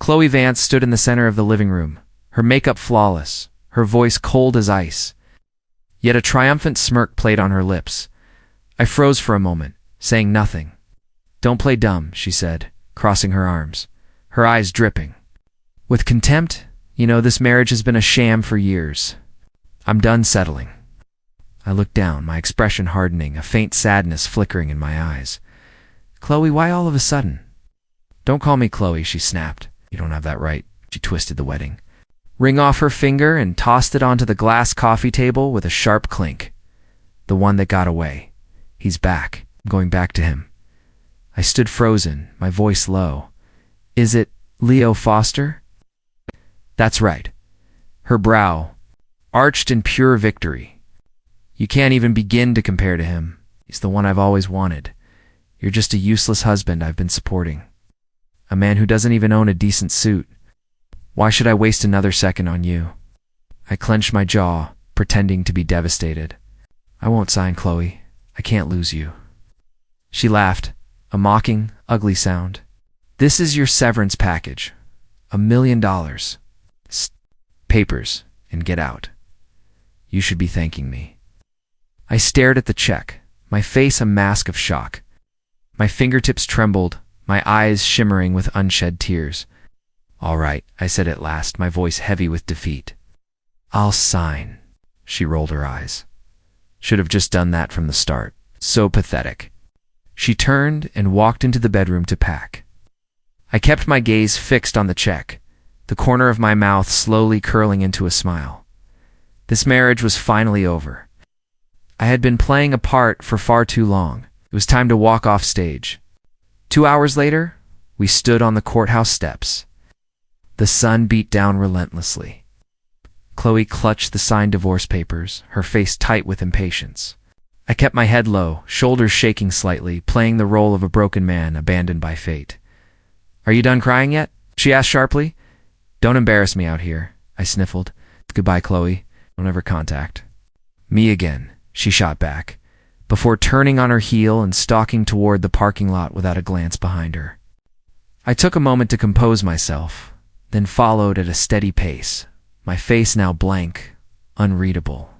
Khloe Vance stood in the center of the living room, her makeup flawless, her voice cold as ice. Yet a triumphant smirk played on her lips. I froze for a moment, saying nothing. "Don't play dumb," she said, crossing her arms, her eyes dripping. "With contempt, this marriage has been a sham for years. I'm done settling." I looked down, my expression hardening, a faint sadness flickering in my eyes. "Khloe, why all of a sudden?" "Don't call me Khloe," she snapped. "You don't have that right." She twisted the wedding ring off her finger and tossed it onto the glass coffee table with a sharp clink. "The one that got away. He's back. I'm going back to him." I stood frozen, my voice low. "Is it Leo Foster?" "That's right." Her brow arched in pure victory. "You can't even begin to compare to him. He's the one I've always wanted. You're just a useless husband I've been supporting. A man who doesn't even own a decent suit. Why should I waste another second on you?" I clenched my jaw, pretending to be devastated. "I won't sign, Khloe. I can't lose you." She laughed, a mocking, ugly sound. "This is your severance package. $1 million. Papers, and get out. You should be thanking me." I stared at the check, my face a mask of shock. My fingertips trembled, my eyes shimmering with unshed tears. "All right," I said at last, my voice heavy with defeat. "I'll sign." She rolled her eyes. "Should have just done that from the start. So pathetic." She turned and walked into the bedroom to pack. I kept my gaze fixed on the check, the corner of my mouth slowly curling into a smile. This marriage was finally over. I had been playing a part for far too long. It was time to walk off stage. 2 hours later, we stood on the courthouse steps. The sun beat down relentlessly. Khloe clutched the signed divorce papers, her face tight with impatience. I kept my head low, shoulders shaking slightly, playing the role of a broken man abandoned by fate. "Are you done crying yet?" she asked sharply. "Don't embarrass me out here," I sniffled. "Goodbye, Khloe. Don't ever contact me again," she shot back, before turning on her heel and stalking toward the parking lot without a glance behind her. I took a moment to compose myself, then followed at a steady pace, my face now blank, unreadable.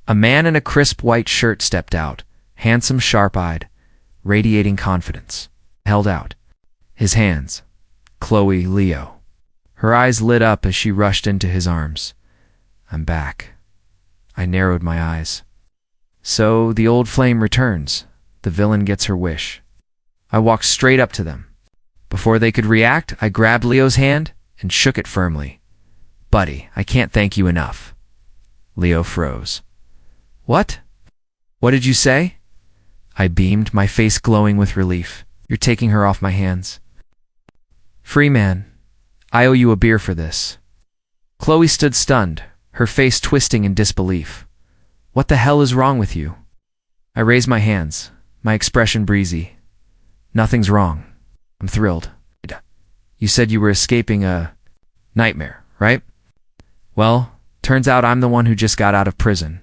A man in a crisp white shirt stepped out, handsome, sharp-eyed, radiating confidence. Held out his hands. "Khloe, Leo." Her eyes lit up as she rushed into his arms. "I'm back." I narrowed my eyes. So the old flame returns. The villain gets her wish. I walked straight up to them. Before they could react, I grabbed Leo's hand and shook it firmly. "Buddy, I can't thank you enough." Leo froze. "What? What did you say?" I beamed, my face glowing with relief. "You're taking her off my hands." "Free man. I owe you a beer for this." Khloe stood stunned, her face twisting in disbelief. "What the hell is wrong with you?" I raised my hands, my expression breezy. "Nothing's wrong. I'm thrilled. You said you were escaping a nightmare, right? Well, turns out I'm the one who just got out of prison."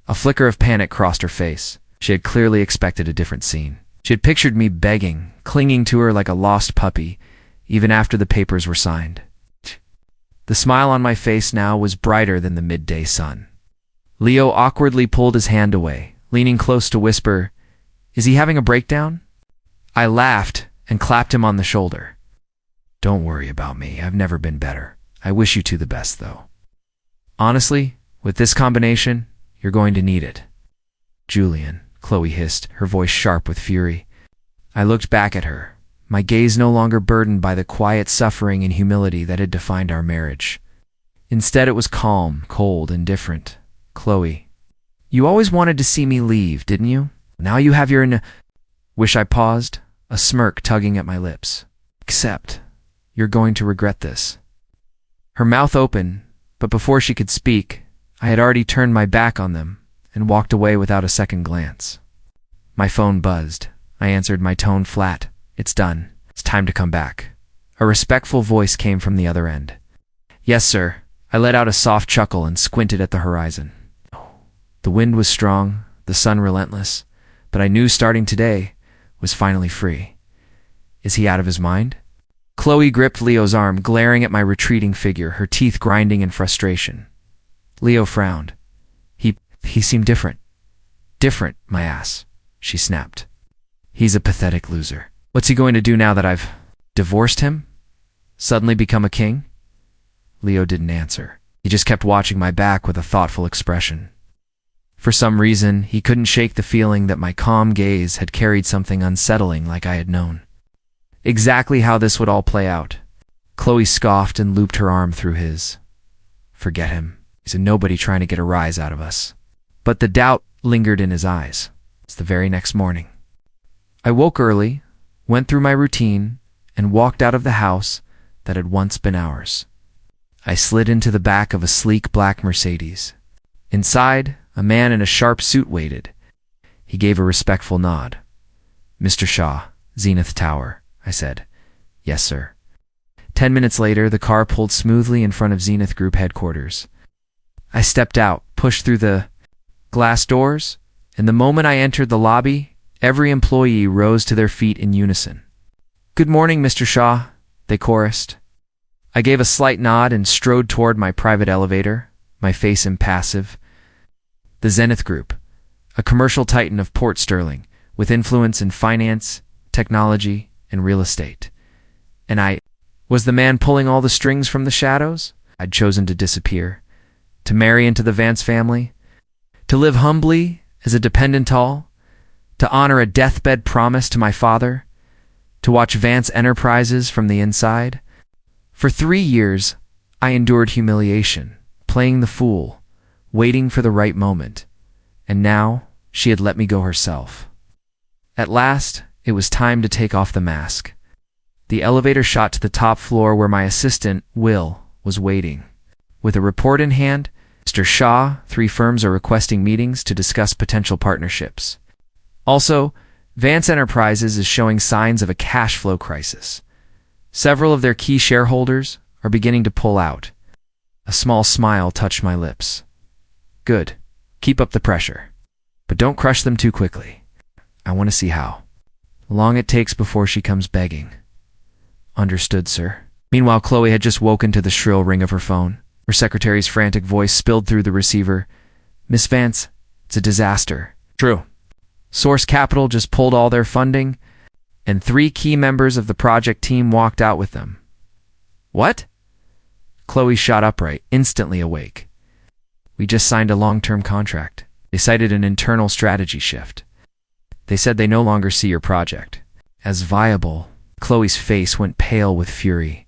A flicker of panic crossed her face. She had clearly expected a different scene. She had pictured me begging, clinging to her like a lost puppy, even after the papers were signed. The smile on my face now was brighter than the midday sun. Leo awkwardly pulled his hand away, leaning close to whisper, "Is he having a breakdown?" I laughed and clapped him on the shoulder. "Don't worry about me. I've never been better. I wish you two the best, though. Honestly, with this combination, you're going to need it." "Julian," Khloe hissed, her voice sharp with fury. I looked back at her, my gaze no longer burdened by the quiet suffering and humility that had defined our marriage. Instead, it was calm, cold, and different. "Khloe, you always wanted to see me leave, didn't you? Now you have your Wish I paused, a smirk tugging at my lips. "Except, you're going to regret this." Her mouth opened, but before she could speak, I had already turned my back on them and walked away without a second glance. My phone buzzed. I answered, my tone flat. "It's done. It's time to come back." A respectful voice came from the other end. "Yes, sir." I let out a soft chuckle and squinted at the horizon. The wind was strong, the sun relentless, but I knew starting today was finally free. Is he out of his mind? Khloe gripped Leo's arm, glaring at my retreating figure, her teeth grinding in frustration. Leo frowned. He seemed different. Different, my ass, she snapped. He's a pathetic loser. What's he going to do now that I've divorced him? Suddenly become a king? Leo didn't answer. He just kept watching my back with a thoughtful expression. For some reason, he couldn't shake the feeling that my calm gaze had carried something unsettling like I had known. Exactly how this would all play out. Khloe scoffed and looped her arm through his. Forget him. He's a nobody trying to get a rise out of us. But the doubt lingered in his eyes. It's the very next morning. I woke early, went through my routine, and walked out of the house that had once been ours. I slid into the back of a sleek black Mercedes. Inside, a man in a sharp suit waited. He gave a respectful nod. "Mr. Shaw, Zenith Tower," I said. "Yes, sir." 10 minutes later, the car pulled smoothly in front of Zenith Group headquarters. I stepped out, pushed through the glass doors, and the moment I entered the lobby, every employee rose to their feet in unison. "Good morning, Mr. Shaw," they chorused. I gave a slight nod and strode toward my private elevator, my face impassive. The Zenith Group, a commercial titan of Port Sterling, with influence in finance, technology, and real estate. And I was the man pulling all the strings from the shadows. I'd chosen to disappear, to marry into the Vance family, to live humbly as a dependent all, to honor a deathbed promise to my father, to watch Vance Enterprises from the inside. For 3 years, I endured humiliation, playing the fool, waiting for the right moment, and now she had let me go herself. At last, it was time to take off the mask. The elevator shot to the top floor where my assistant, Will, was waiting. With a report in hand, "Mr. Shaw, 3 firms are requesting meetings to discuss potential partnerships. Also, Vance Enterprises is showing signs of a cash flow crisis. Several of their key shareholders are beginning to pull out." A small smile touched my lips. "Good. Keep up the pressure. But don't crush them too quickly. I want to see how long it takes before she comes begging." "Understood, sir." Meanwhile, Khloe had just woken to the shrill ring of her phone. Her secretary's frantic voice spilled through the receiver. "Miss Vance, it's a disaster." "True. Source Capital just pulled all their funding, and 3 key members of the project team walked out with them." "What?" Khloe shot upright, instantly awake. "We just signed a long-term contract. They cited an internal strategy shift. They said they no longer see your project as viable." Khloe's face went pale with fury.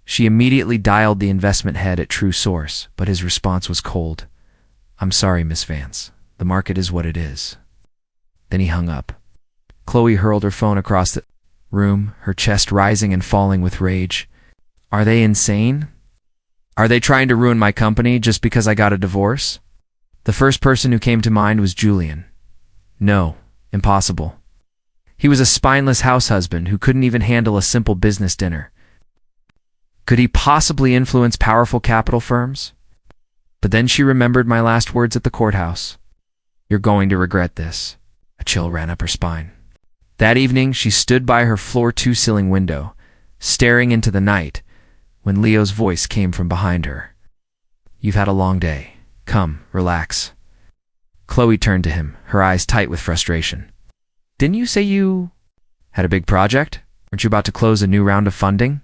She immediately dialed the investment head at True Source, but his response was cold. "I'm sorry, Miss Vance. The market is what it is." Then he hung up. Khloe hurled her phone across the room, her chest rising and falling with rage. Are they insane? Are they trying to ruin my company just because I got a divorce? The first person who came to mind was Julian. No, impossible. He was a spineless house husband who couldn't even handle a simple business dinner. Could he possibly influence powerful capital firms? But then she remembered my last words at the courthouse. "You're going to regret this." A chill ran up her spine. That evening, she stood by her floor 2 ceiling window, staring into the night, when Leo's voice came from behind her. "You've had a long day. Come, relax." Khloe turned to him, her eyes tight with frustration. "Didn't you say you had a big project? Weren't you about to close a new round of funding?"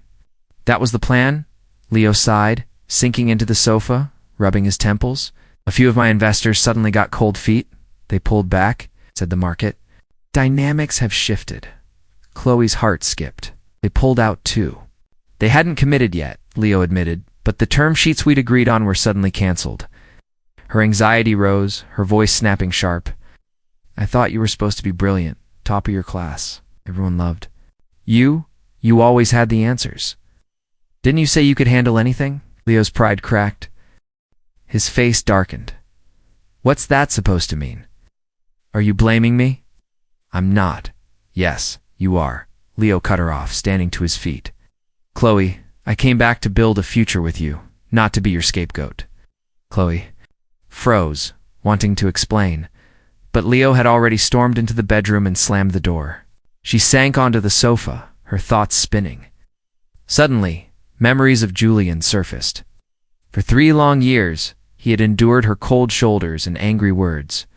"That was the plan," Leo sighed, sinking into the sofa, rubbing his temples. "A few of my investors suddenly got cold feet. They pulled back," said the market. "Dynamics have shifted." Khloe's heart skipped. "They pulled out too." "They hadn't committed yet," Leo admitted, "but the term sheets we'd agreed on were suddenly canceled." Her anxiety rose, her voice snapping sharp. "I thought you were supposed to be brilliant, top of your class. Everyone loved you. You always had the answers. Didn't you say you could handle anything?" Leo's pride cracked. His face darkened. "What's that supposed to mean? Are you blaming me?" "I'm not." "Yes, you are." Leo cut her off, standing to his feet. "Khloe, I came back to build a future with you, not to be your scapegoat." Khloe froze, wanting to explain, but Leo had already stormed into the bedroom and slammed the door. She sank onto the sofa, her thoughts spinning. Suddenly, memories of Julian surfaced. For 3 long years, he had endured her cold shoulders and angry words.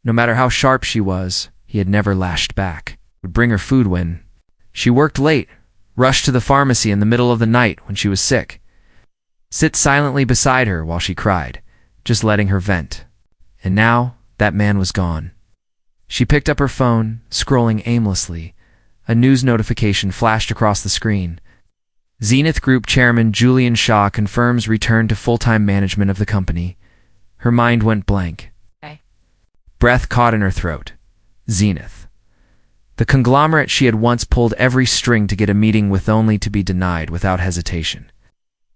No matter how sharp she was, he had never lashed back. Would bring her food when she worked late, rushed to the pharmacy in the middle of the night when she was sick, sit silently beside her while she cried, just letting her vent. And now, that man was gone. She picked up her phone, scrolling aimlessly. A news notification flashed across the screen. Zenith Group Chairman Julian Shaw confirms return to full-time management of the company. Her mind went blank. Breath caught in her throat. Zenith. The conglomerate she had once pulled every string to get a meeting with, only to be denied without hesitation.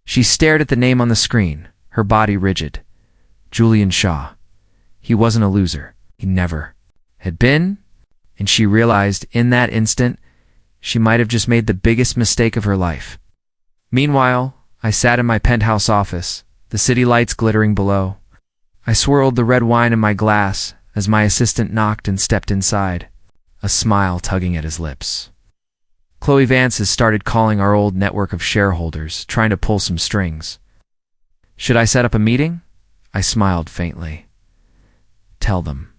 She stared at the name on the screen, her body rigid. Julian Shaw. He wasn't a loser. He never had been, and she realized in that instant she might have just made the biggest mistake of her life. Meanwhile, I sat in my penthouse office, the city lights glittering below. I swirled the red wine in my glass as my assistant knocked and stepped inside, a smile tugging at his lips. Khloe Vance has started calling our old network of shareholders, trying to pull some strings. Should I set up a meeting? I smiled faintly. Tell them.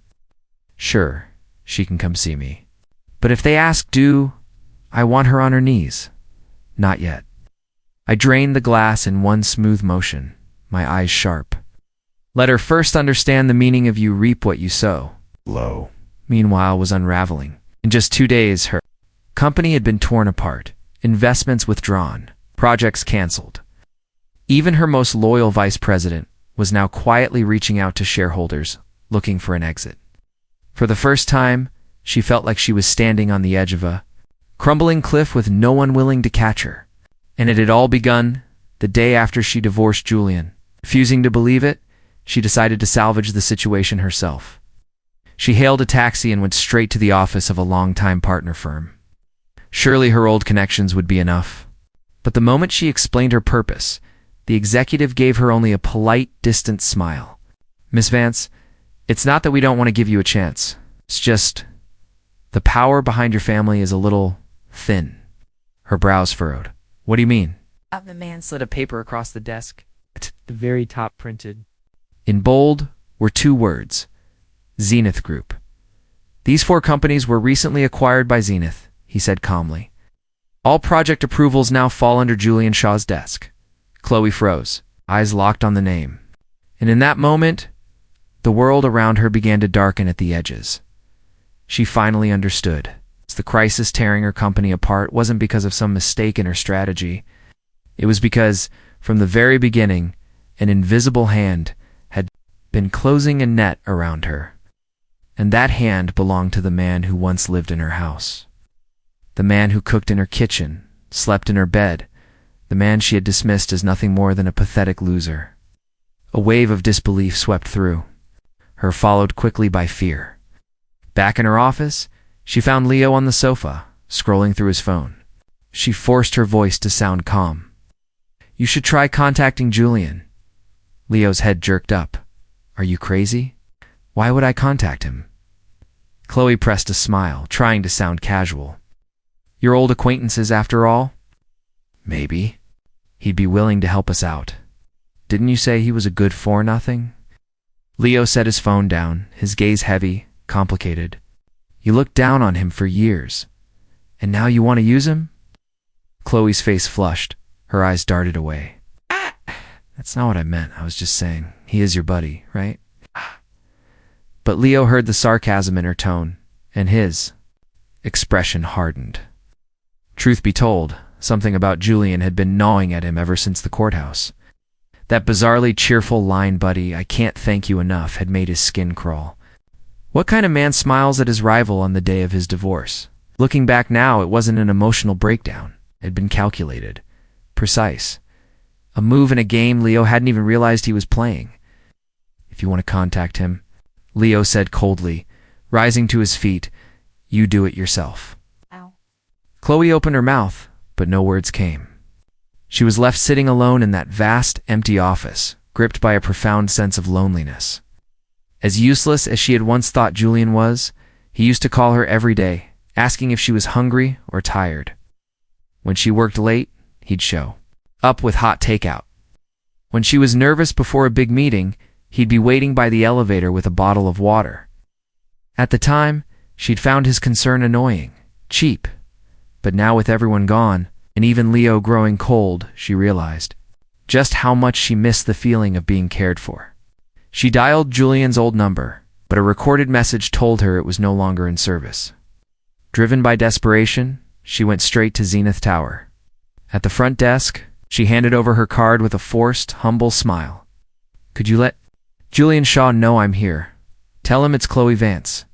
Sure, she can come see me. But if they ask, I want her on her knees. Not yet. I drained the glass in one smooth motion, my eyes sharp. Let her first understand the meaning of you reap what you sow. Low. Meanwhile, was unraveling. In just 2 days, her company had been torn apart, investments withdrawn, projects canceled. Even her most loyal vice president was now quietly reaching out to shareholders, looking for an exit. For the first time, she felt like she was standing on the edge of a crumbling cliff with no one willing to catch her. And it had all begun the day after she divorced Julian. Refusing to believe it, she decided to salvage the situation herself. She hailed a taxi and went straight to the office of a longtime partner firm. Surely her old connections would be enough. But the moment she explained her purpose, the executive gave her only a polite, distant smile. Miss Vance, it's not that we don't want to give you a chance. It's just the power behind your family is a little thin. Her brows furrowed. What do you mean? The man slid a paper across the desk. At the very top printed. In bold were 2 words. Zenith Group. These 4 companies were recently acquired by Zenith, he said calmly. All project approvals now fall under Julian Shaw's desk. Khloe froze, eyes locked on the name. And in that moment, the world around her began to darken at the edges. She finally understood. The crisis tearing her company apart wasn't because of some mistake in her strategy. It was because, from the very beginning, an invisible hand had been closing a net around her. And that hand belonged to the man who once lived in her house. The man who cooked in her kitchen, slept in her bed, the man she had dismissed as nothing more than a pathetic loser. A wave of disbelief swept through her, followed quickly by fear. Back in her office, she found Leo on the sofa, scrolling through his phone. She forced her voice to sound calm. You should try contacting Julian. Leo's head jerked up. Are you crazy? Why would I contact him? Khloe pressed a smile, trying to sound casual. Your old acquaintances, after all? Maybe. He'd be willing to help us out. Didn't you say he was a good for-nothing? Leo set his phone down, his gaze heavy, complicated. You looked down on him for years, and now you want to use him? Khloe's face flushed. Her eyes darted away. That's not what I meant. I was just saying, he is your buddy, right? But Leo heard the sarcasm in her tone, and his expression hardened. Truth be told, something about Julian had been gnawing at him ever since the courthouse. That bizarrely cheerful line, buddy, I can't thank you enough, had made his skin crawl. What kind of man smiles at his rival on the day of his divorce? Looking back now, it wasn't an emotional breakdown. It had been calculated, precise. A move in a game Leo hadn't even realized he was playing. If you want to contact him, Leo said coldly, rising to his feet, you do it yourself. Ow. Khloe opened her mouth, but no words came. She was left sitting alone in that vast, empty office, gripped by a profound sense of loneliness. As useless as she had once thought Julian was, he used to call her every day, asking if she was hungry or tired. When she worked late, he'd show up with hot takeout. When she was nervous before a big meeting, he'd be waiting by the elevator with a bottle of water. At the time, she'd found his concern annoying, cheap. But now with everyone gone, and even Leo growing cold, she realized just how much she missed the feeling of being cared for. She dialed Julian's old number, but a recorded message told her it was no longer in service. Driven by desperation, she went straight to Zenith Tower. At the front desk, she handed over her card with a forced, humble smile. "Could you let Julian Shaw know I'm here? Tell him it's Khloe Vance."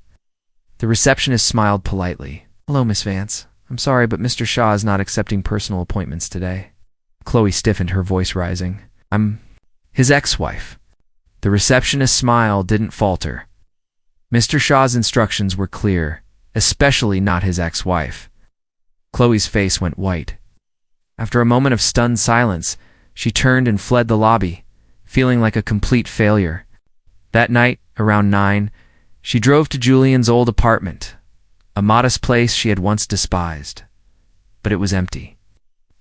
The receptionist smiled politely. "Hello, Miss Vance. I'm sorry, but Mr. Shaw is not accepting personal appointments today." Khloe stiffened, her voice rising. "I'm his ex-wife." The receptionist's smile didn't falter. Mr. Shaw's instructions were clear, especially not his ex-wife. Khloe's face went white. After a moment of stunned silence, she turned and fled the lobby, feeling like a complete failure. That night, around 9, she drove to Julian's old apartment, a modest place she had once despised. But it was empty.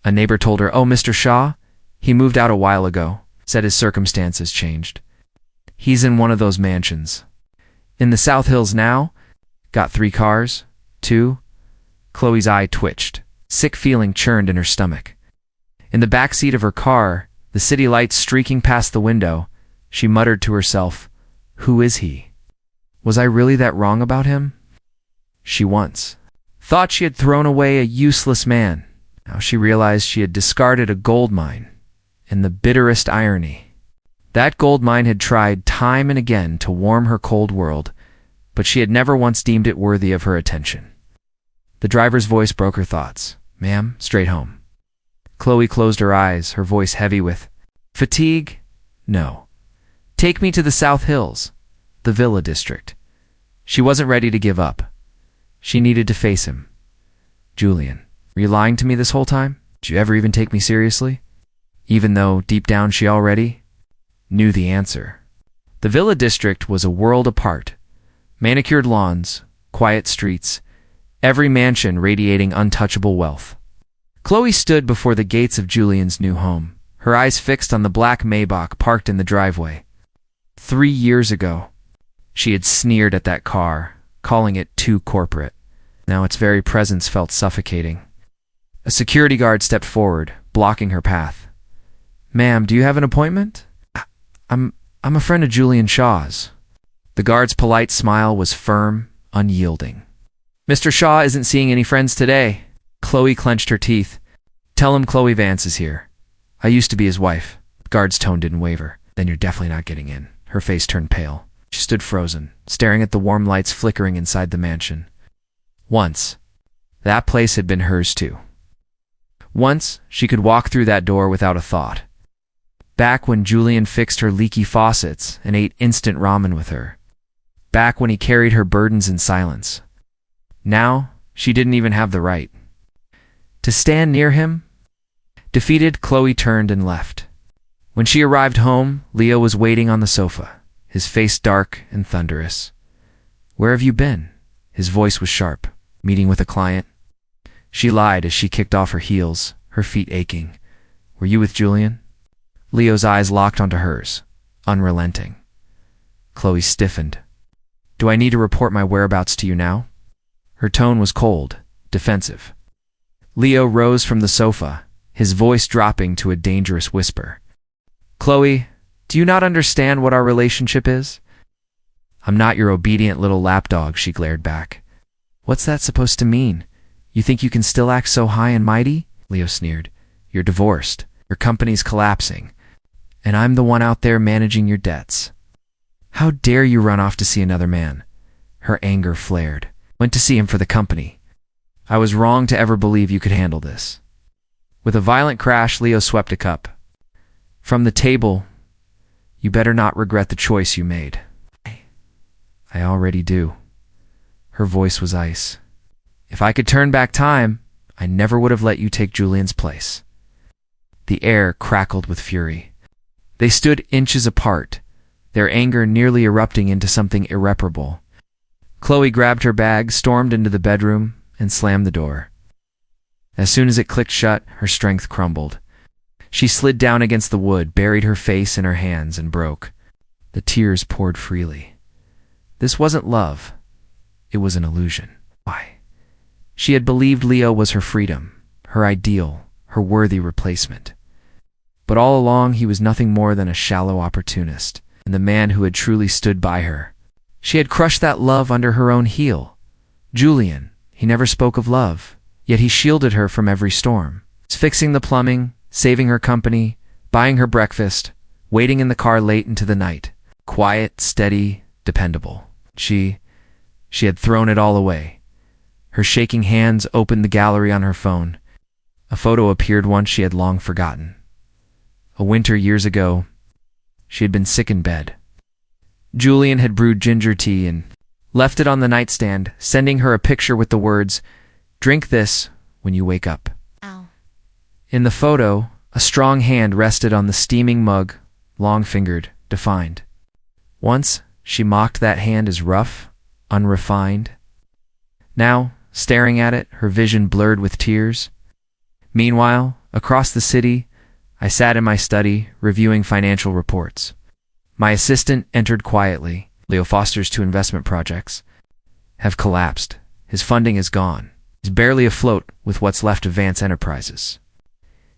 A neighbor told her, "Oh, Mr. Shaw? He moved out a while ago," said his circumstances changed. "He's in one of those mansions. In the South Hills now? Got 3 cars? 2? Khloe's eye twitched. Sick feeling churned in her stomach. In the back seat of her car, the city lights streaking past the window, she muttered to herself, "Who is he? Was I really that wrong about him?" She once thought she had thrown away a useless man. Now she realized she had discarded a gold mine. And the bitterest irony, that gold mine had tried time and again to warm her cold world, but she had never once deemed it worthy of her attention. The driver's voice broke her thoughts. "Ma'am, straight home." Khloe closed her eyes, her voice heavy with fatigue. "No. Take me to the South Hills, the Villa District." She wasn't ready to give up. She needed to face him. "Julian, were you lying to me this whole time? Did you ever even take me seriously?" Even though, deep down, she already knew the answer. The Villa District was a world apart. Manicured lawns, quiet streets, every mansion radiating untouchable wealth. Khloe stood before the gates of Julian's new home, her eyes fixed on the black Maybach parked in the driveway. 3 years ago, she had sneered at that car, calling it too corporate. Now its very presence felt suffocating. A security guard stepped forward, blocking her path. "Ma'am, do you have an appointment?" I'm a friend of Julian Shaw's." The guard's polite smile was firm, unyielding. "Mr. Shaw isn't seeing any friends today." Khloe clenched her teeth. "Tell him Khloe Vance is here. I used to be his wife." The guard's tone didn't waver. "Then you're definitely not getting in." Her face turned pale. She stood frozen, staring at the warm lights flickering inside the mansion. Once, that place had been hers too. Once, she could walk through that door without a thought. Back when Julian fixed her leaky faucets and ate instant ramen with her. Back when he carried her burdens in silence. Now, she didn't even have the right to stand near him. Defeated, Khloe turned and left. When she arrived home, Leo was waiting on the sofa, his face dark and thunderous. "Where have you been?" His voice was sharp. "Meeting with a client." She lied as she kicked off her heels, her feet aching. "Were you with Julian?" Leo's eyes locked onto hers, unrelenting. Khloe stiffened. "Do I need to report my whereabouts to you now?" Her tone was cold, defensive. Leo rose from the sofa, his voice dropping to a dangerous whisper. "Khloe, do you not understand what our relationship is?" "I'm not your obedient little lapdog," she glared back. "What's that supposed to mean? You think you can still act so high and mighty?" Leo sneered. "You're divorced. Your company's collapsing. And I'm the one out there managing your debts. How dare you run off to see another man?" Her anger flared. "Went to see him for the company. I was wrong to ever believe you could handle this." With a violent crash, Leo swept a cup from the table. "You better not regret the choice you made." "I already do." Her voice was ice. "If I could turn back time, I never would have let you take Julian's place." The air crackled with fury. They stood inches apart, their anger nearly erupting into something irreparable. Khloe grabbed her bag, stormed into the bedroom, and slammed the door. As soon as it clicked shut, her strength crumbled. She slid down against the wood, buried her face in her hands, and broke. The tears poured freely. This wasn't love. It was an illusion. Why? She had believed Leo was her freedom, her ideal, her worthy replacement. But all along he was nothing more than a shallow opportunist, and the man who had truly stood by her. She had crushed that love under her own heel. Julian, he never spoke of love, yet he shielded her from every storm. Fixing the plumbing, saving her company, buying her breakfast, waiting in the car late into the night. Quiet, steady, dependable. She had thrown it all away. Her shaking hands opened the gallery on her phone. A photo appeared once she had long forgotten. A winter years ago, she had been sick in bed. Julian had brewed ginger tea and left it on the nightstand, sending her a picture with the words, "Drink this when you wake up." Ow. In the photo, a strong hand rested on the steaming mug, long-fingered, defined. Once, she mocked that hand as rough, unrefined. Now, staring at it, her vision blurred with tears. Meanwhile, across the city, I sat in my study, reviewing financial reports. My assistant entered quietly. Leo Foster's 2 investment projects have collapsed. His funding is gone. He's barely afloat with what's left of Vance Enterprises.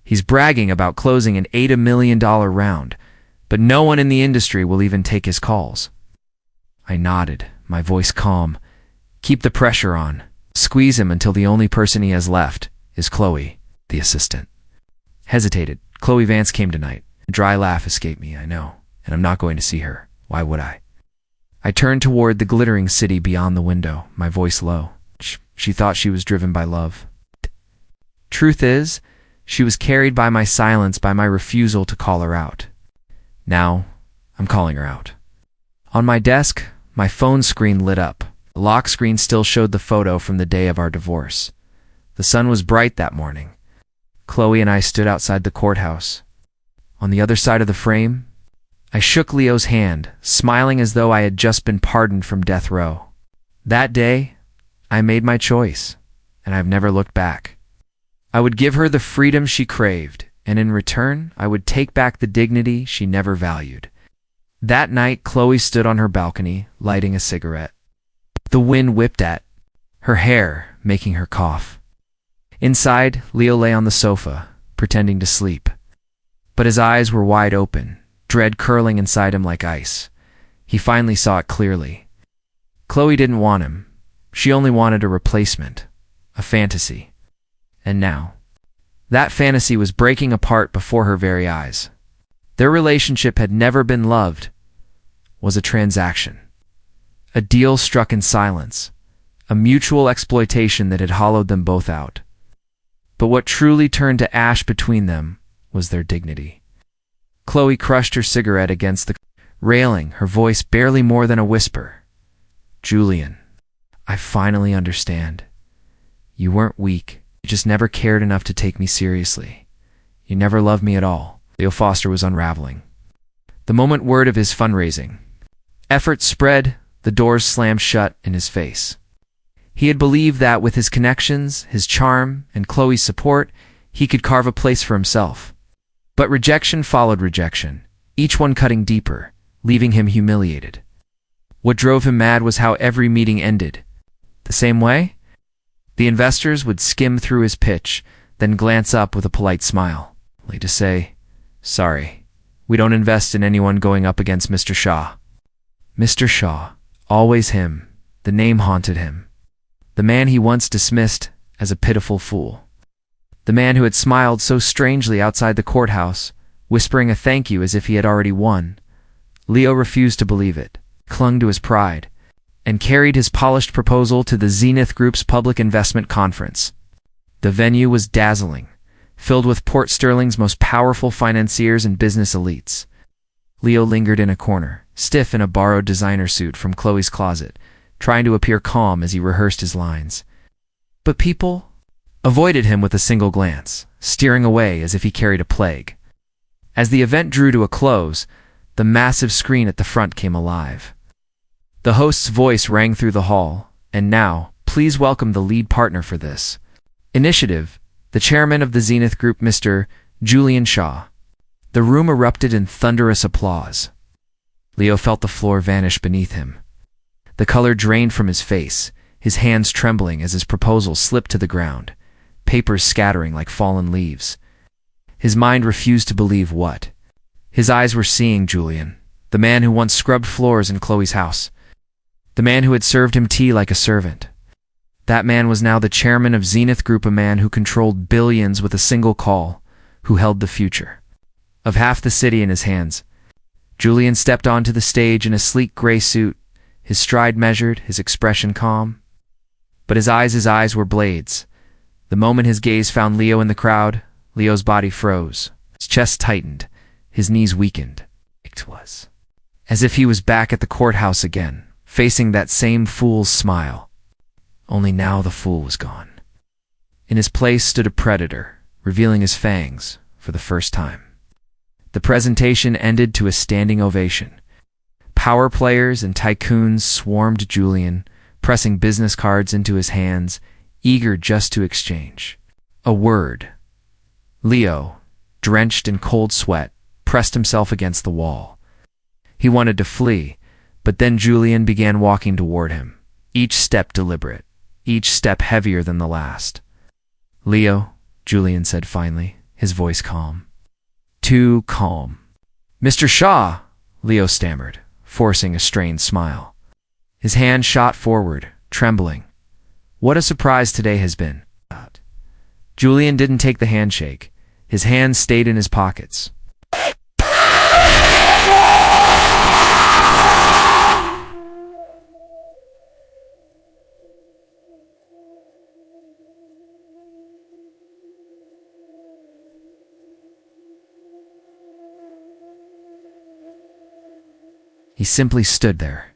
He's bragging about closing an $8 million round, but no one in the industry will even take his calls. I nodded, my voice calm. Keep the pressure on. Squeeze him until the only person he has left is Khloe, the assistant. Hesitated. Khloe Vance came tonight. A dry laugh escaped me, I know, and I'm not going to see her. Why would I? I turned toward the glittering city beyond the window, my voice low. She thought she was driven by love. Truth is, she was carried by my silence, by my refusal to call her out. Now, I'm calling her out. On my desk, my phone screen lit up. The lock screen still showed the photo from the day of our divorce. The sun was bright that morning. Khloe and I stood outside the courthouse. On the other side of the frame, I shook Leo's hand, smiling as though I had just been pardoned from death row. That day, I made my choice, and I've never looked back. I would give her the freedom she craved, and in return, I would take back the dignity she never valued. That night, Khloe stood on her balcony, lighting a cigarette. The wind whipped at her hair, making her cough. Inside, Leo lay on the sofa, pretending to sleep. But his eyes were wide open, dread curling inside him like ice. He finally saw it clearly. Khloe didn't want him. She only wanted a replacement, a fantasy. And now, that fantasy was breaking apart before her very eyes. Their relationship had never been loved, was a transaction. A deal struck in silence, a mutual exploitation that had hollowed them both out. But what truly turned to ash between them was their dignity. Khloe crushed her cigarette against the railing, her voice barely more than a whisper. "Julian, I finally understand. You weren't weak. You just never cared enough to take me seriously. You never loved me at all." Leo Foster was unraveling. The moment word of his fundraising effort spread, the doors slammed shut in his face. He had believed that with his connections, his charm, and Khloe's support, he could carve a place for himself. But rejection followed rejection, each one cutting deeper, leaving him humiliated. What drove him mad was how every meeting ended. The same way? The investors would skim through his pitch, then glance up with a polite smile, only to say, "Sorry, we don't invest in anyone going up against Mr. Shaw." Mr. Shaw, always him, the name haunted him. The man he once dismissed as a pitiful fool. The man who had smiled so strangely outside the courthouse, whispering a thank you as if he had already won. Leo refused to believe it, clung to his pride, and carried his polished proposal to the Zenith Group's public investment conference. The venue was dazzling, filled with Port Sterling's most powerful financiers and business elites. Leo lingered in a corner, stiff in a borrowed designer suit from Khloe's closet, trying to appear calm as he rehearsed his lines. But people avoided him with a single glance, steering away as if he carried a plague. As the event drew to a close, the massive screen at the front came alive. The host's voice rang through the hall, and now, please welcome the lead partner for this initiative, the chairman of the Zenith Group, Mr. Julian Shaw. The room erupted in thunderous applause. Leo felt the floor vanish beneath him. The color drained from his face, his hands trembling as his proposal slipped to the ground, papers scattering like fallen leaves. His mind refused to believe what his eyes were seeing: Julian, the man who once scrubbed floors in Khloe's house, the man who had served him tea like a servant. That man was now the chairman of Zenith Group, a man who controlled billions with a single call, who held the future of half the city in his hands. Julian stepped onto the stage in a sleek gray suit, his stride measured, his expression calm. But his eyes were blades. The moment his gaze found Leo in the crowd, Leo's body froze. His chest tightened, his knees weakened. It was as if he was back at the courthouse again, facing that same fool's smile. Only now the fool was gone. In his place stood a predator, revealing his fangs for the first time. The presentation ended to a standing ovation. Power players and tycoons swarmed Julian, pressing business cards into his hands, eager just to exchange a word. Leo, drenched in cold sweat, pressed himself against the wall. He wanted to flee, but then Julian began walking toward him, each step deliberate, each step heavier than the last. "Leo," Julian said finally, his voice calm. Too calm. "Mr. Shaw," Leo stammered, forcing a strained smile. His hand shot forward, trembling. What a surprise today has been. Julian didn't take the handshake. His hands stayed in his pockets. He simply stood there,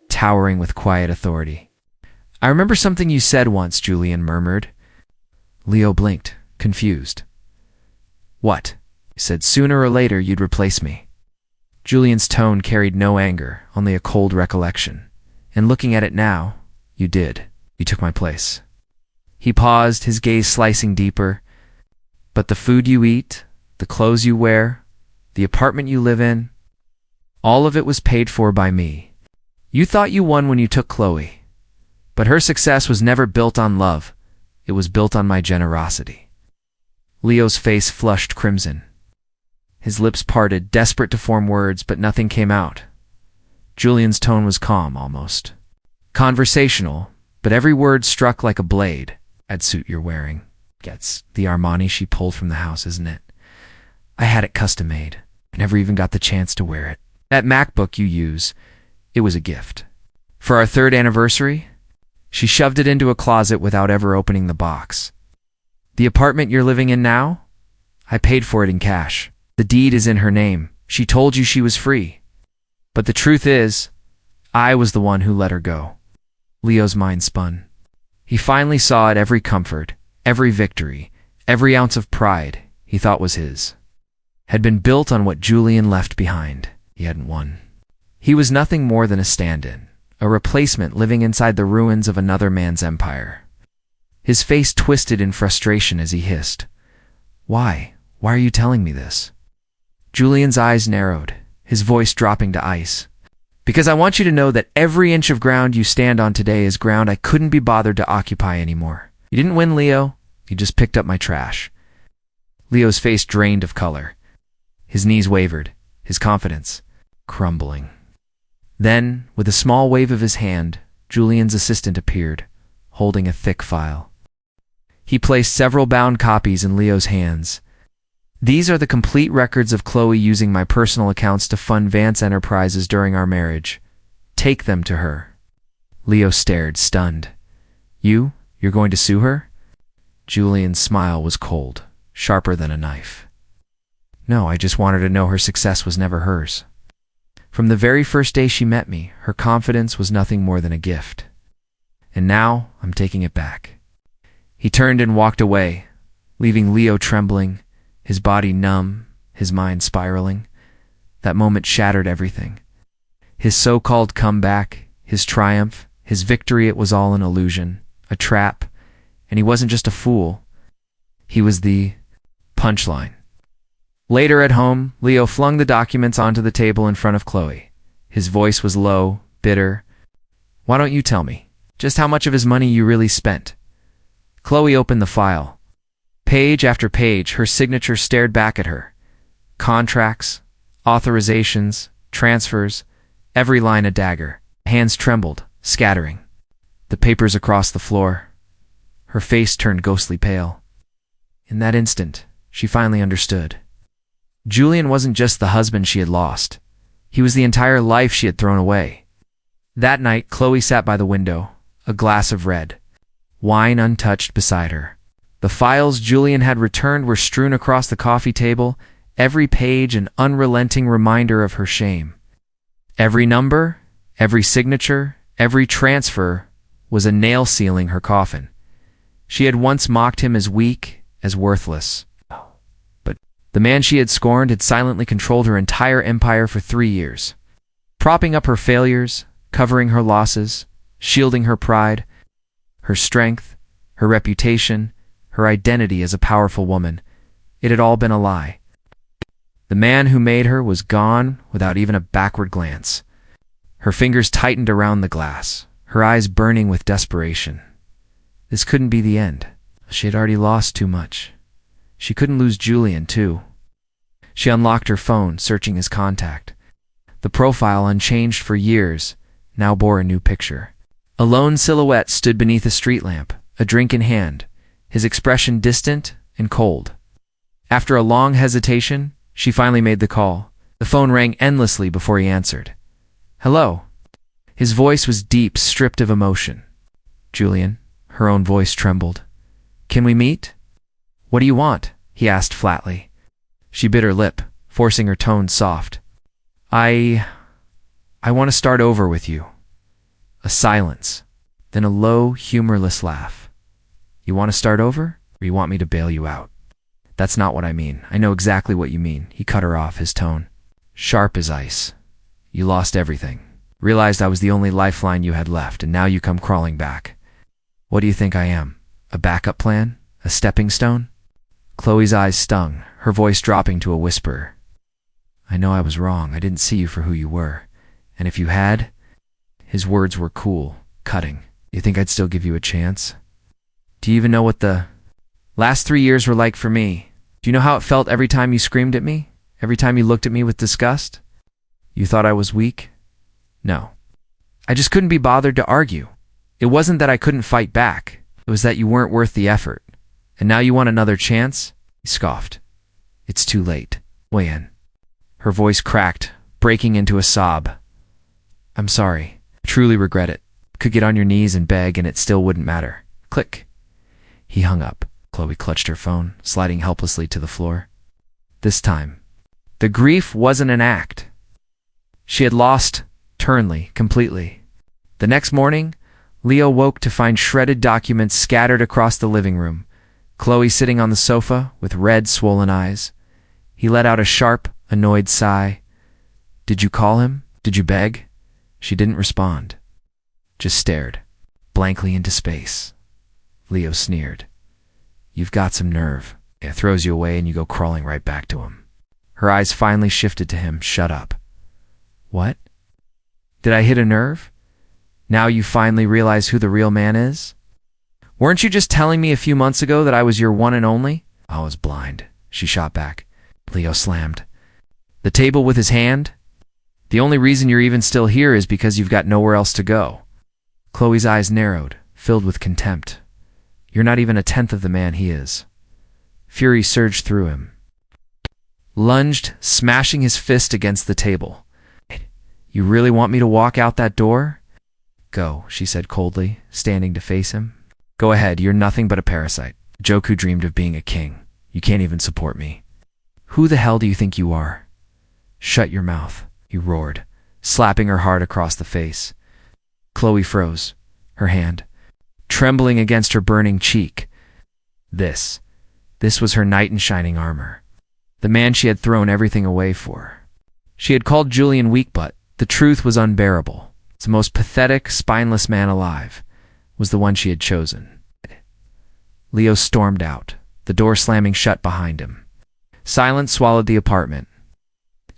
towering with quiet authority. "I remember something you said once," Julian murmured. Leo blinked, confused. "What?" "You said sooner or later you'd replace me." Julian's tone carried no anger, only a cold recollection. "And looking at it now, you did. You took my place." He paused, his gaze slicing deeper. "But the food you eat, the clothes you wear, the apartment you live in, all of it was paid for by me. You thought you won when you took Khloe. But her success was never built on love. It was built on my generosity." Leo's face flushed crimson. His lips parted, desperate to form words, but nothing came out. Julian's tone was calm, almost conversational, but every word struck like a blade. "That suit you're wearing, gets the Armani she pulled from the house, isn't it? I had it custom made. I never even got the chance to wear it. That MacBook you use, it was a gift. For our 3rd anniversary, she shoved it into a closet without ever opening the box. The apartment you're living in now, I paid for it in cash. The deed is in her name. She told you she was free. But the truth is, I was the one who let her go." Leo's mind spun. He finally saw it. Every comfort, every victory, every ounce of pride he thought was his had been built on what Julian left behind. He hadn't won. He was nothing more than a stand-in, a replacement living inside the ruins of another man's empire. His face twisted in frustration as he hissed, Why are you telling me this?" Julian's eyes narrowed, his voice dropping to ice. "Because I want you to know that every inch of ground you stand on today is ground I couldn't be bothered to occupy anymore. You didn't win, Leo. You just picked up my trash." Leo's face drained of color. His knees wavered, his confidence crumbling. Then, with a small wave of his hand, Julian's assistant appeared, holding a thick file. He placed several bound copies in Leo's hands. "These are the complete records of Khloe using my personal accounts to fund Vance Enterprises during our marriage. Take them to her." Leo stared, stunned. You're going to sue her?" Julian's smile was cold, sharper than a knife. "No, I just wanted to know her success was never hers. From the very first day she met me, her confidence was nothing more than a gift. And now I'm taking it back." He turned and walked away, leaving Leo trembling, his body numb, his mind spiraling. That moment shattered everything. His so-called comeback, his triumph, his victory, it was all an illusion, a trap, and he wasn't just a fool. He was the punchline. Later at home, Leo flung the documents onto the table in front of Khloe. His voice was low, bitter. "Why don't you tell me just how much of his money you really spent?" Khloe opened the file. Page after page, her signature stared back at her. Contracts, authorizations, transfers, every line a dagger. Hands trembled, scattering the papers across the floor. Her face turned ghostly pale. In that instant, she finally understood. Julian wasn't just the husband she had lost. He was the entire life she had thrown away. That night, Khloe sat by the window, a glass of red wine untouched beside her. The files Julian had returned were strewn across the coffee table, every page an unrelenting reminder of her shame. Every number, every signature, every transfer was a nail sealing her coffin. She had once mocked him as weak, as worthless. But the man she had scorned had silently controlled her entire empire for 3 years, propping up her failures, covering her losses, shielding her pride, her strength, her reputation, her identity as a powerful woman. It had all been a lie. The man who made her was gone without even a backward glance. Her fingers tightened around the glass, her eyes burning with desperation. This couldn't be the end. She had already lost too much. She couldn't lose Julian, too. She unlocked her phone, searching his contact. The profile, unchanged for years, now bore a new picture. A lone silhouette stood beneath a street lamp, a drink in hand, his expression distant and cold. After a long hesitation, she finally made the call. The phone rang endlessly before he answered. "Hello." His voice was deep, stripped of emotion. "Julian," her own voice trembled. "Can we meet?" "What do you want?" he asked flatly. She bit her lip, forcing her tone soft. I want to start over with you." A silence, then a low, humorless laugh. "You want to start over, or you want me to bail you out?" "That's not what I mean. I know exactly what you mean," he cut her off, his tone sharp as ice. "You lost everything. Realized I was the only lifeline you had left, and now you come crawling back. What do you think I am? A backup plan? A stepping stone?" Khloe's eyes stung, her voice dropping to a whisper. "I know I was wrong. I didn't see you for who you were. And if you had..." His words were cool, cutting. "You think I'd still give you a chance? Do you even know what the last 3 years were like for me? Do you know how it felt every time you screamed at me? Every time you looked at me with disgust? You thought I was weak? No. I just couldn't be bothered to argue. It wasn't that I couldn't fight back. It was that you weren't worth the effort. And now you want another chance?" He scoffed. "It's too late. Weigh in." Her voice cracked, breaking into a sob. "I'm sorry. I truly regret it. Could get on your knees and beg and it still wouldn't matter." Click. He hung up. Khloe clutched her phone, sliding helplessly to the floor. This time, the grief wasn't an act. She had lost Turnley completely. The next morning, Leo woke to find shredded documents scattered across the living room. Khloe sitting on the sofa with red, swollen eyes. He let out a sharp, annoyed sigh. "Did you call him? Did you beg?" She didn't respond, just stared blankly into space. Leo sneered. "You've got some nerve." It throws you away and you go crawling right back to him. Her eyes finally shifted to him. "Shut up." "What? Did I hit a nerve? Now you finally realize who the real man is? Weren't you just telling me a few months ago that I was your one and only?" "I was blind," she shot back. Leo slammed the table with his hand. "The only reason you're even still here is because you've got nowhere else to go." Khloe's eyes narrowed, filled with contempt. "You're not even a tenth of the man he is." Fury surged through him. Lunged, smashing his fist against the table. "You really want me to walk out that door?" "Go," she said coldly, standing to face him. "Go ahead, you're nothing but a parasite. A joke who dreamed of being a king. You can't even support me. Who the hell do you think you are?" "Shut your mouth," he roared, slapping her hard across the face. Khloe froze, her hand trembling against her burning cheek. This was her knight in shining armor. The man she had thrown everything away for. She had called Julian weak, but the truth was unbearable. The most pathetic, spineless man alive was the one she had chosen. Leo stormed out, the door slamming shut behind him. Silence swallowed the apartment.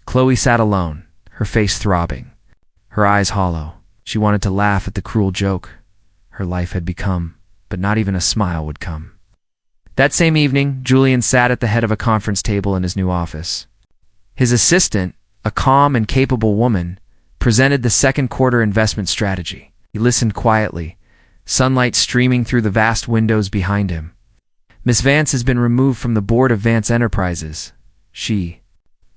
Khloe sat alone, her face throbbing, her eyes hollow. She wanted to laugh at the cruel joke her life had become, but not even a smile would come. That same evening, Julian sat at the head of a conference table in his new office. His assistant, a calm and capable woman, presented the second quarter investment strategy. He listened quietly, sunlight streaming through the vast windows behind him. Miss Vance has been removed from the board of Vance Enterprises. She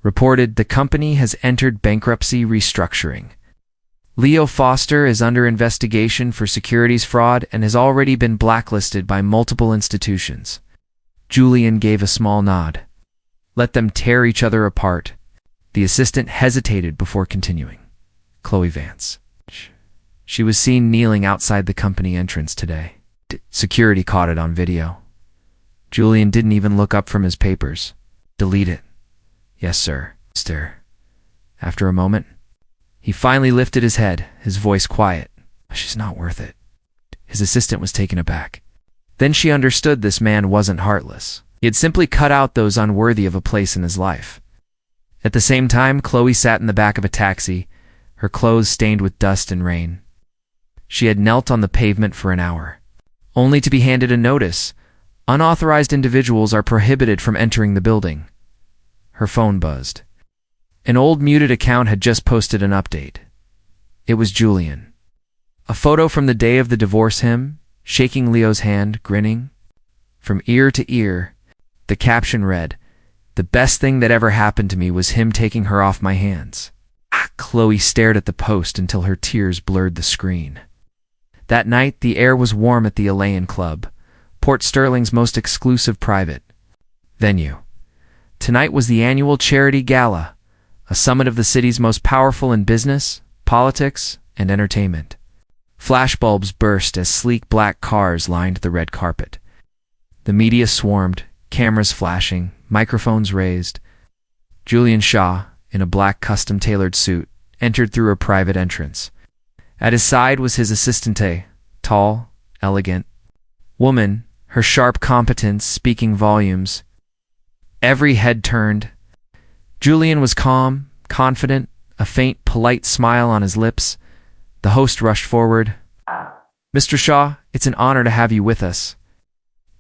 reported the company has entered bankruptcy restructuring. Leo Foster is under investigation for securities fraud and has already been blacklisted by multiple institutions. Julian gave a small nod. Let them tear each other apart. The assistant hesitated before continuing. Khloe Vance. She was seen kneeling outside the company entrance today. Security caught it on video. Julian didn't even look up from his papers. Delete it. Yes, sir. After a moment, he finally lifted his head, his voice quiet. She's not worth it. His assistant was taken aback. Then she understood this man wasn't heartless. He had simply cut out those unworthy of a place in his life. At the same time, Khloe sat in the back of a taxi, her clothes stained with dust and rain. She had knelt on the pavement for an hour, only to be handed a notice. Unauthorized individuals are prohibited from entering the building. Her phone buzzed. An old muted account had just posted an update. It was Julian. A photo from the day of the divorce hymn, shaking Leo's hand, grinning. From ear to ear, the caption read, "The best thing that ever happened to me was him taking her off my hands." Khloe stared at the post until her tears blurred the screen. That night, the air was warm at the Elaine Club, Port Sterling's most exclusive private venue. Tonight was the annual charity gala, a summit of the city's most powerful in business, politics, and entertainment. Flashbulbs burst as sleek black cars lined the red carpet. The media swarmed, cameras flashing, microphones raised. Julian Shaw, in a black custom-tailored suit, entered through a private entrance. At his side was his assistante, tall, elegant woman, her sharp competence speaking volumes. Every head turned. Julian was calm, confident, a faint, polite smile on his lips. The host rushed forward. "Mr. Shaw, it's an honor to have you with us."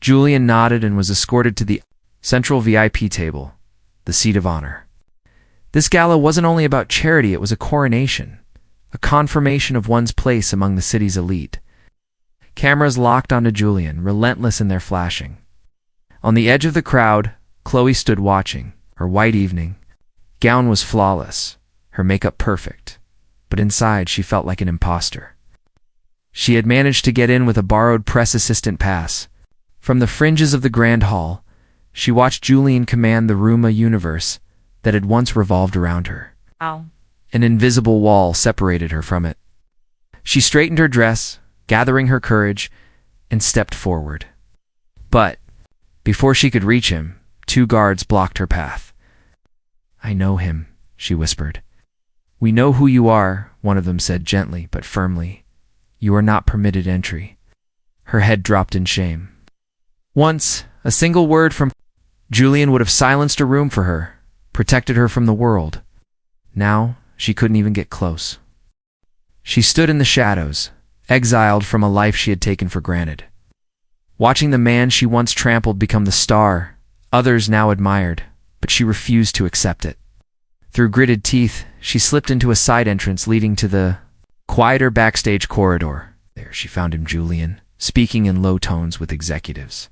Julian nodded and was escorted to the central VIP table, the seat of honor. This gala wasn't only about charity, it was a coronation, a confirmation of one's place among the city's elite. Cameras locked onto Julian, relentless in their flashing. On the edge of the crowd, Khloe stood watching. Her white evening gown was flawless, her makeup perfect, but inside she felt like an imposter. She had managed to get in with a borrowed press assistant pass. From the fringes of the grand hall, she watched Julian command the Ruma universe that had once revolved around her. Wow. An invisible wall separated her from it. She straightened her dress, gathering her courage, and stepped forward. But before she could reach him, 2 guards blocked her path. "I know him," she whispered. "We know who you are," one of them said gently but firmly. "You are not permitted entry." Her head dropped in shame. Once, a single word from Julian would have silenced a room for her, protected her from the world. Now, she couldn't even get close. She stood in the shadows, exiled from a life she had taken for granted. Watching the man she once trampled become the star others now admired, but she refused to accept it. Through gritted teeth, she slipped into a side entrance leading to the quieter backstage corridor. There she found him, Julian, speaking in low tones with executives.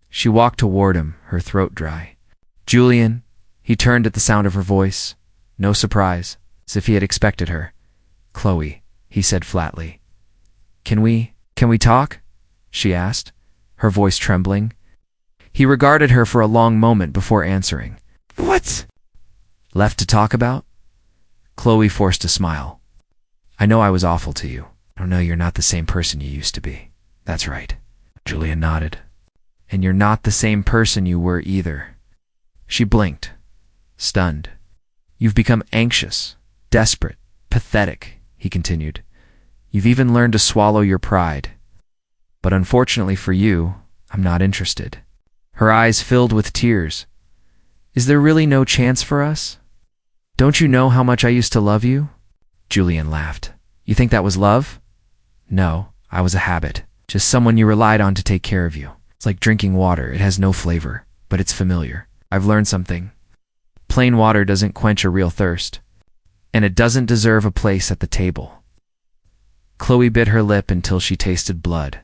She walked toward him, her throat dry. "Julian," he turned at the sound of her voice. No surprise, as if he had expected her. "Khloe," he said flatly. Can we talk?" she asked, her voice trembling. He regarded her for a long moment before answering. "What? Left to talk about?" Khloe forced a smile. "I know I was awful to you. I know you're not the same person you used to be." "That's right." Julian nodded. "And you're not the same person you were either." She blinked, stunned. "You've become anxious, desperate, pathetic," he continued. "You've even learned to swallow your pride. But unfortunately for you, I'm not interested." her eyes filled with tears. Is there really no chance for us? Don't you know how much I used to love you? Julian laughed. You think that was love? No, I was a habit. Just someone you relied on to take care of you. It's like drinking water. It has no flavor, but it's familiar. I've learned something. Plain water doesn't quench a real thirst, and it doesn't deserve a place at the table. Khloe bit her lip until she tasted blood.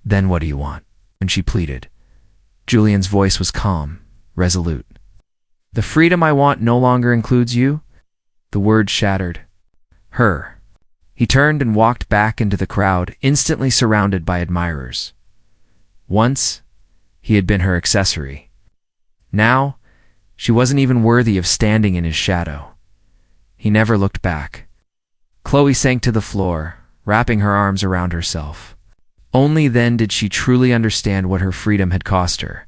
Then what do you want? And she pleaded. Julian's voice was calm, resolute. The freedom I want no longer includes you? The words shattered. Her. He turned and walked back into the crowd, instantly surrounded by admirers. Once, he had been her accessory. Now, she wasn't even worthy of standing in his shadow. He never looked back. Khloe sank to the floor, wrapping her arms around herself. Only then did she truly understand what her freedom had cost her.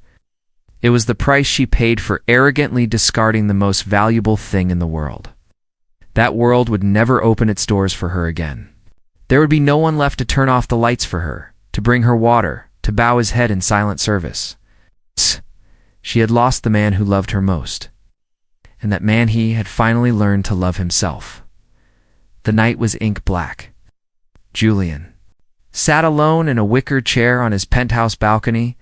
It was the price she paid for arrogantly discarding the most valuable thing in the world. That world would never open its doors for her again. There would be no one left to turn off the lights for her, to bring her water, to bow his head in silent service. She had lost the man who loved her most, and that man he had finally learned to love himself. The night was ink black. Julian sat alone in a wicker chair on his penthouse balcony,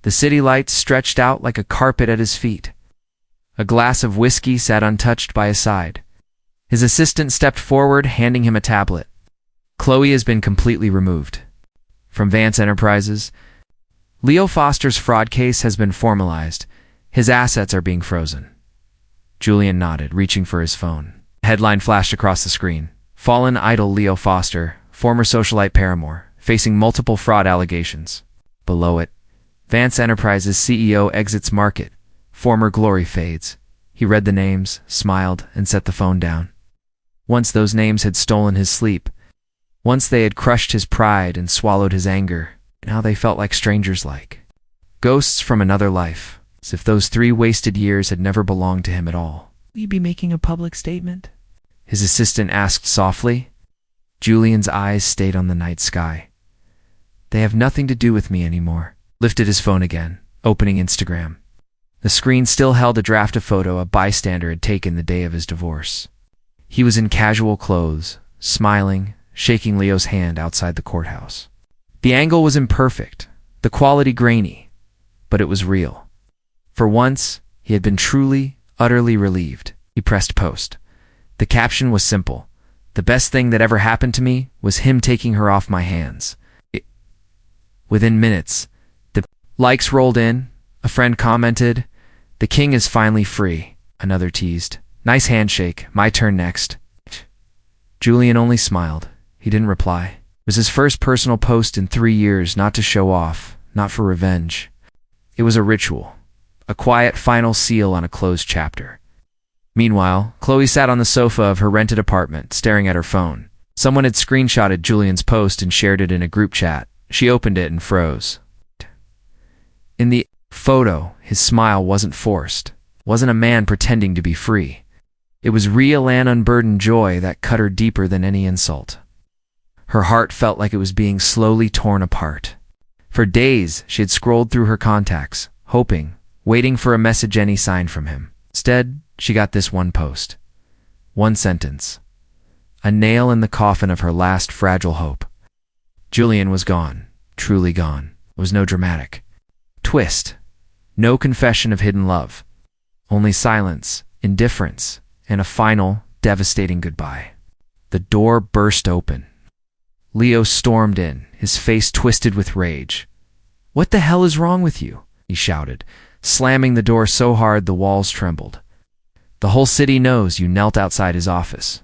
the city lights stretched out like a carpet at his feet. A glass of whiskey sat untouched by his side. His assistant stepped forward, handing him a tablet. Khloe has been completely removed. From Vance Enterprises, Leo Foster's fraud case has been formalized. His assets are being frozen. Julian nodded, reaching for his phone. A headline flashed across the screen. Fallen idol Leo Foster, former socialite paramour, facing multiple fraud allegations. Below it, Vance Enterprises CEO exits market. Former glory fades. He read the names, smiled, and set the phone down. Once those names had stolen his sleep. Once they had crushed his pride and swallowed his anger. Now they felt like strangers ghosts from another life, as if those 3 wasted years had never belonged to him at all. Will you be making a public statement? His assistant asked softly. Julian's eyes stayed on the night sky. They have nothing to do with me anymore. Lifted his phone again, opening Instagram. The screen still held a draft of photo a bystander had taken the day of his divorce. He was in casual clothes, smiling, shaking Leo's hand outside the courthouse. The angle was imperfect, the quality grainy, but it was real. For once, he had been truly, utterly relieved. He pressed post. The caption was simple. The best thing that ever happened to me was him taking her off my hands. Within minutes, the likes rolled in. A friend commented, "The king is finally free." Another teased, "Nice handshake, my turn next." Julian only smiled. He didn't reply. It was his first personal post in 3 years, not to show off, not for revenge. It was a ritual, a quiet final seal on a closed chapter. Meanwhile, Khloe sat on the sofa of her rented apartment, staring at her phone. Someone had screenshotted Julian's post and shared it in a group chat. She opened it and froze. In the photo, his smile wasn't forced, wasn't a man pretending to be free. It was real and unburdened joy that cut her deeper than any insult. Her heart felt like it was being slowly torn apart. For days, she had scrolled through her contacts, hoping, waiting for a message, any sign from him. Instead, she got this one post. One sentence. A nail in the coffin of her last fragile hope. Julian was gone, truly gone. There was no dramatic twist, no confession of hidden love. Only silence, indifference, and a final, devastating goodbye. The door burst open. Leo stormed in, his face twisted with rage. "What the hell is wrong with you?" he shouted, slamming the door so hard the walls trembled. "The whole city knows you knelt outside his office.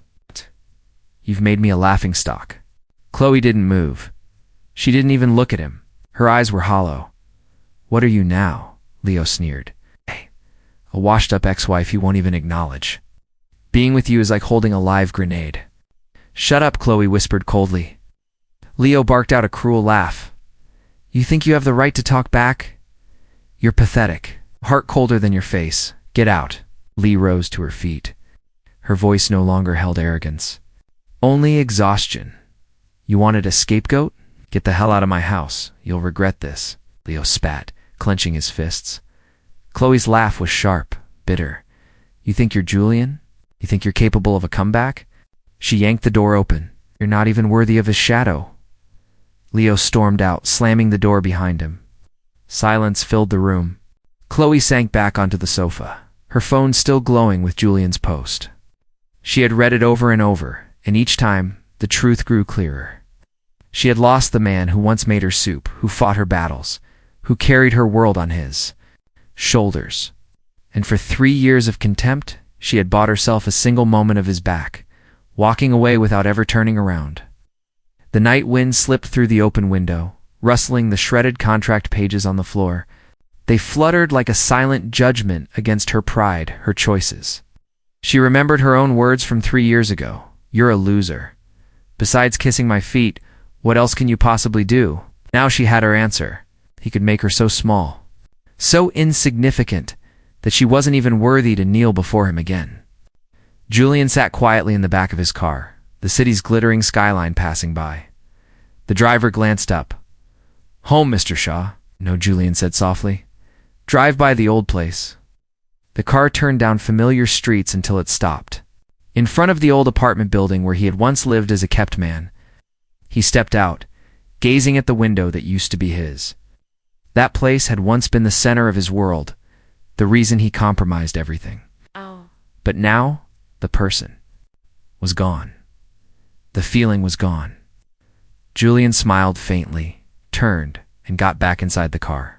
You've made me a laughingstock." Khloe didn't move. She didn't even look at him. Her eyes were hollow. "What are you now?" Leo sneered. "Hey, a washed-up ex-wife you won't even acknowledge. Being with you is like holding a live grenade." "Shut up," Khloe whispered coldly. Leo barked out a cruel laugh. "You think you have the right to talk back? You're pathetic. Heart colder than your face. Get out." Lee rose to her feet. Her voice no longer held arrogance. Only exhaustion. "You wanted a scapegoat? Get the hell out of my house. You'll regret this." Leo spat, clenching his fists. Chloe's laugh was sharp, bitter. You think you're Julian? You think you're capable of a comeback? She yanked the door open. You're not even worthy of his shadow. Leo stormed out, slamming the door behind him. Silence filled the room. Chloe sank back onto the sofa, her phone still glowing with Julian's post. She had read it over and over, and each time, the truth grew clearer. She had lost the man who once made her soup, who fought her battles, who carried her world on his shoulders. And for 3 years of contempt, she had bought herself a single moment of his back, walking away without ever turning around. The night wind slipped through the open window, rustling the shredded contract pages on the floor. They fluttered like a silent judgment against her pride, her choices. She remembered her own words from 3 years ago. You're a loser. Besides kissing my feet, what else can you possibly do? Now she had her answer. He could make her so small, so insignificant, that she wasn't even worthy to kneel before him again. Julian sat quietly in the back of his car, the city's glittering skyline passing by. The driver glanced up. Home, Mr. Shaw. No, Julian said softly. Drive by the old place. The car turned down familiar streets until it stopped. In front of the old apartment building where he had once lived as a kept man, he stepped out, gazing at the window that used to be his. That place had once been the center of his world, the reason he compromised everything. But now, the person was gone. The feeling was gone. Julian smiled faintly, turned, and got back inside the car.